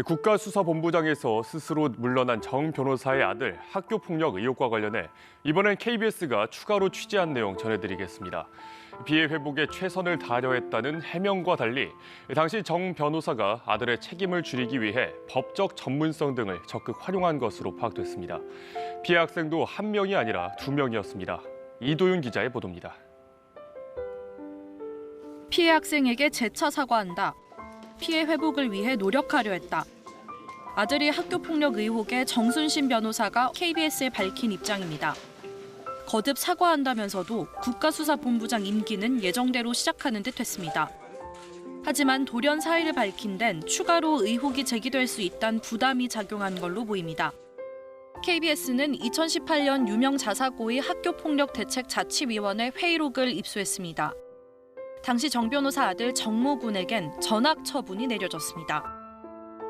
국가수사본부장에서 스스로 물러난 정 변호사의 아들 학교폭력 의혹과 관련해 이번엔 KBS가 추가로 취재한 내용 전해드리겠습니다. 피해 회복에 최선을 다하려 했다는 해명과 달리 당시 정 변호사가 아들의 책임을 줄이기 위해 법적 전문성 등을 적극 활용한 것으로 파악됐습니다. 피해 학생도 한 명이 아니라 두 명이었습니다. 이도윤 기자의 보도입니다. 피해 학생에게 재차 사과한다. 피해 회복을 위해 노력하려 했다. 아들이 학교폭력 의혹에 정순신 변호사가 KBS에 밝힌 입장입니다. 거듭 사과한다면서도 국가수사본부장 임기는 예정대로 시작하는 듯 했습니다. 하지만 돌연 사의를 밝힌 데는 추가로 의혹이 제기될 수 있다는 부담이 작용한 걸로 보입니다. KBS는 2018년 유명 자사고의 학교폭력대책자치위원회 회의록을 입수했습니다. 당시 정 변호사 아들 정모 군에겐 전학 처분이 내려졌습니다.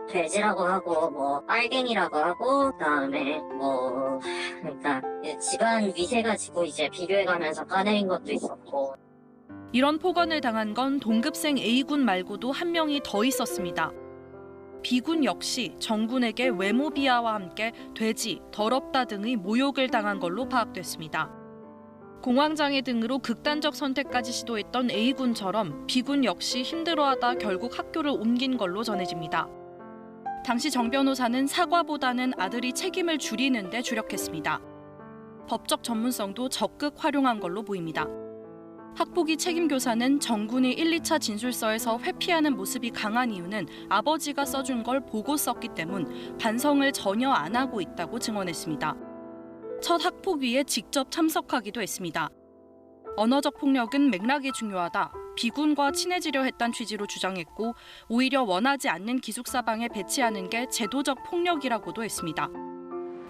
돼지라고 하고 빨갱이라고 하고 그다음에 그러니까 집안 위세 가지고 이제 비교해가면서 까내린 것도 있었고. 이런 폭언을 당한 건 동급생 A군 말고도 한 명이 더 있었습니다. B군 역시 정군에게 외모 비하와 함께 돼지, 더럽다 등의 모욕을 당한 걸로 파악됐습니다. 공황장애 등으로 극단적 선택까지 시도했던 A군처럼 B군 역시 힘들어하다 결국 학교를 옮긴 걸로 전해집니다. 당시 정 변호사는 사과보다는 아들이 책임을 줄이는 데 주력했습니다. 법적 전문성도 적극 활용한 걸로 보입니다. 학폭위 책임교사는 정군이 1, 2차 진술서에서 회피하는 모습이 강한 이유는 아버지가 써준 걸 보고 썼기 때문 반성을 전혀 안 하고 있다고 증언했습니다. 첫 학폭위에 직접 참석하기도 했습니다. 언어적 폭력은 맥락이 중요하다. B군과 친해지려 했다는 취지로 주장했고 오히려 원하지 않는 기숙사방에 배치하는 게 제도적 폭력이라고도 했습니다.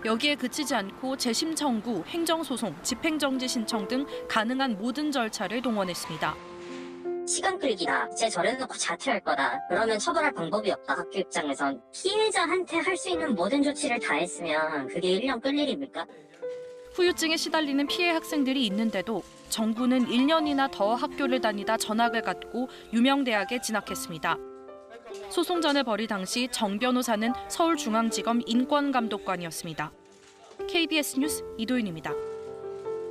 여기에 그치지 않고 재심 청구, 행정소송, 집행정지 신청 등 가능한 모든 절차를 동원했습니다. 시간 끌기다. 쟤 저래놓고 자퇴할 거다. 그러면 처벌할 방법이 없다. 학교 입장에선. 피해자한테 할 수 있는 모든 조치를 다 했으면 그게 1년 끌 일입니까? 후유증에 시달리는 피해 학생들이 있는데도 정군은 1년이나 더 학교를 다니다 전학을 갔고 유명대학에 진학했습니다. 소송전을 벌일 당시 정 변호사는 서울중앙지검 인권감독관이었습니다. KBS 뉴스 이도윤입니다.